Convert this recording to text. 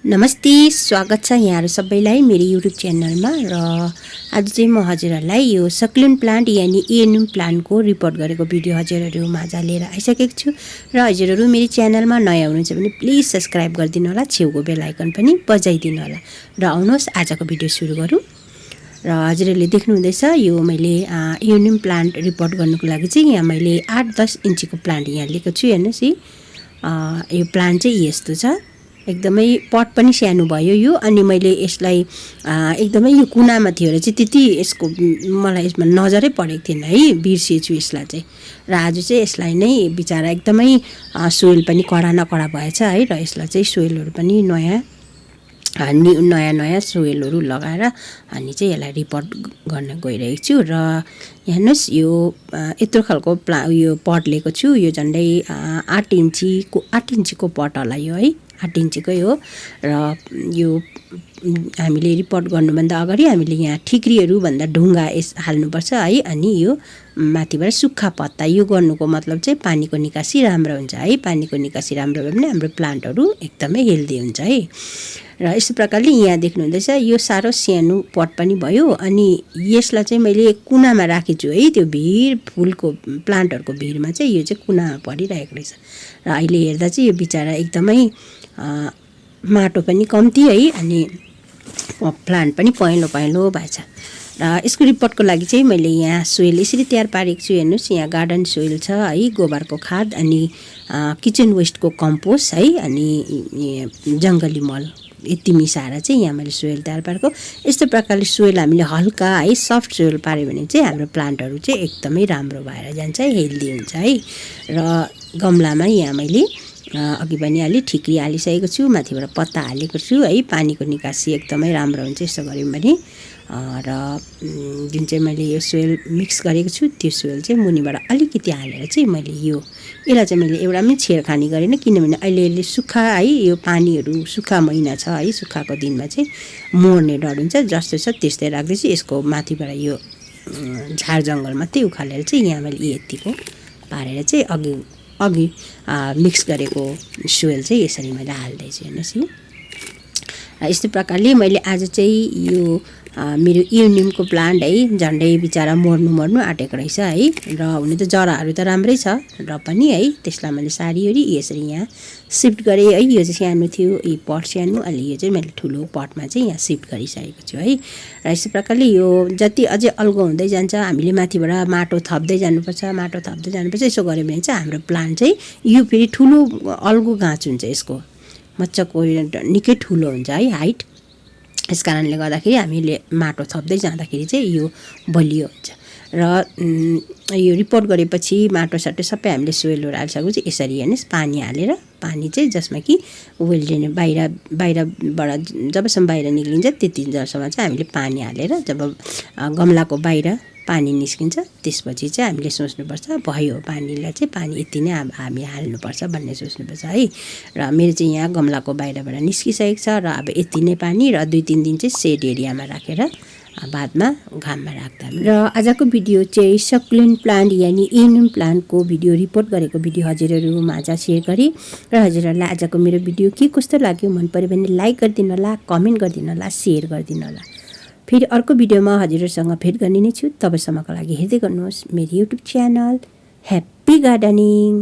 नमस्ते, स्वागत छ यहाँहरु सबैलाई मेरो युट्युब च्यानलमा। र आज चाहिँ म हजुरहरुलाई यो सक्युलेन्ट प्लान्ट यानी एएनएम प्लान्टको रिपोर्ट गरेको भिडियो हजुरहरु माझ लिएर आइसकेको छु। र हजुरहरु मेरो च्यानलमा नयाँ हुनुहुन्छ भने प्लिज सब्स्क्राइब गरिदिनु होला, छेउको बेल आइकन पनि बजाइदिनु होला। र आउनुहोस् आजको भिडियो सुरु गरौँ। र हजुरहरुले देख्नु हुँदैछ यो मैले एएनएम प्लान्ट रिपोर्ट गर्नको लागि चाहिँ यहाँ मैले 8-10 इन्चीको प्लान्ट यहाँ लिएको छु। हेर्नुस् यो प्लान्ट चाहिँ यस्तो छ, एकदमै पट पनि सानो भयो यो। अनि मैले यसलाई एकदमै यो कुनामा थियो र चाहिँ त्यति यसको मलाई यसमा नजरै परेको थिएन है, बिर्सेछु यसलाई चाहिँ। र आज चाहिँ यसलाई नै बिचारा एकदमै सोइल पनि कडा न कडा भएछ है। र यसलाई चाहिँ सोइलहरु पनि नयाँ सोइलहरु लगाएर अनि चाहिँ यसलाई रिपोर्ट गर्न गइरहेको छु। र हेर्नुस् यो यत्रो खालको यो पट लिएको छु। यो झन्डै 8 इन्चीको पट होला यो है, 8 इन्चीकै हो। र यो हामीले रिपोर्ट गर्नुभन्दा अगाडि हामीले यहाँ ठिक्रीहरु भन्दा ढुङ्गा हाल्नुपर्छ है। अनि यो माथिबाट सुक्खा पत्ता यो गर्नुको मतलब चाहिँ पानीको निकासी राम्रो हुन्छ है। पानीको निकासी राम्रो भयो भने हाम्रो प्लान्टहरु एकदमै हेल्दी हुन्छ है। र यस्तो प्रकारले यहाँ देख्नु हुँदैछ यो सारो सानो पट पनि भयो। अनि यसलाई चाहिँ मैले कुनामा राखेछु है, त्यो भिर फुलको प्लान्टहरुको भिरमा चाहिँ यो चाहिँ कुनामा परिरहेको रहेछ। र अहिले हेर्दा चाहिँ यो बिचारा एकदमै माटो पनि कम्ती है, अनि प्लान्ट पनि पहेँलो भएछ। र यसको रिपोर्टको लागि चाहिँ मैले यहाँ सोइल यसरी तयार पारेको छु। हेर्नुस् यहाँ गार्डन सोइल छ है, गोबरको खाद अनि किचन वेस्टको कम्पोस्ट है, अनि जङ्गली मल यति मिसाएर चाहिँ यहाँ मैले सोइल तयार पारेको। यस्तो प्रकारले सोइल हामीले हल्का है सफ्ट सोइल पार्यो भने चाहिँ हाम्रो प्लान्टहरु चाहिँ एकदमै राम्रो भएर जान्छ है, हेल्दी हुन्छ है। र गमलामा यहाँ मैले अघि पनि अलि ठिक्री हालिसकेको छु, माथिबाट पत्ता हालेको छु है। पानीको निकासी एकदमै राम्रो हुन्छ यसो गर्यौं भने। र जुन चाहिँ मैले यो सोइल मिक्स गरेको छु त्यो सोइल चाहिँ मुनिबाट अलिकति हालेर चाहिँ मैले यसलाई चाहिँ मैले एउटामै छेडखानी गरेन, किनभने अहिले सुक्खा है, यो पानीहरु सुक्खा महिना छ है, सुक्खाको दिनमा चाहिँ मर्ने डर हुन्छ। जस्तो छ त्यस्तै राख्दैछु। यसको माथिबाट यो झार जंगल मात्रै उखालेर चाहिँ यहाँ मैले यतिको पारेर चाहिँ अघि मिक्स गरेको सोइल चाहिँ यसरी मैले हाल्दैछु। हेर्नुस् यस्तो प्रकारले मैले आज चाहिँ यो मेरो एएनएमको प्लान्ट है झन्डै बिचारा मर्नु आँटेको रहेछ है। र हुन त जराहरु त राम्रै छ र पनि है त्यसलाई मैले सारीहरी यसरी यहाँ शिफ्ट गरे है। यो चाहिँ सानो थियो, यो पट सानो, अलि यो चाहिँ मैले ठुलो पटमा चाहिँ यहाँ शिफ्ट गरिसकेको छु है। र यस्तो प्रकारले यो जति अझै अल्गो हुँदै जान्छ हामीले माथिबाट माटो थप्दै जानुपर्छ यसो गर्यो भने चाहिँ हाम्रो प्लान्ट चाहिँ यो फेरि ठुलो अल्गो गाछ हुन्छ, यसको मच्चाको निकै ठुलो हुन्छ है हाइट। यस कारणले गर्दाखेरि हामीले माटो थप्दै जाँदाखेरि चाहिँ यो बलियो हुन्छ। र यो रिपोर्ट गरेपछि माटो साटो सबै हामीले सोइलहरु हालिसकेपछि यसरी हेर्नुस् पानी हालेर, पानी चाहिँ जसमा कि वेल्डेन बाहिरबाट जबसम्म बाहिर निक्लिन्छ त्यति जसम्म चाहिँ हामीले पानी हालेर, जब गमलाको बाहिर पानी निस्किन्छ त्यसपछि चाहिँ हामीले सोच्नुपर्छ भयो पानीलाई चाहिँ पानी यति नै हामी हाल्नुपर्छ भन्ने सोच्नुपर्छ है। र मेरो चाहिँ यहाँ गमलाको बाहिरबाट निस्किसकेको छ र अब यति नै पानी र 2-3 दिन चाहिँ सेड एरियामा राखेर बादमा घाममा राख्दा। र आजको भिडियो चाहिँ सक्युलेन्ट प्लान्ट यानी एएनएम प्लान्टको भिडियो रिपोर्ट गरेको भिडियो हजुरहरु माझ शेयर गरे। र हजुरहरुलाई आजको मेरो भिडियो के कस्तो लाग्यो, मन पर्यो भने लाइक गरिदिनु होला, कमेन्ट गरिदिनु होला, शेयर गरिदिनु होला। फेरि अर्को भिडियोमा हजुरहरुसँग भेट गर्ने नै छु। तबसम्मको लागि हेर्दै गर्नुहोस् मेरो युट्युब च्यानल। Happy gardening.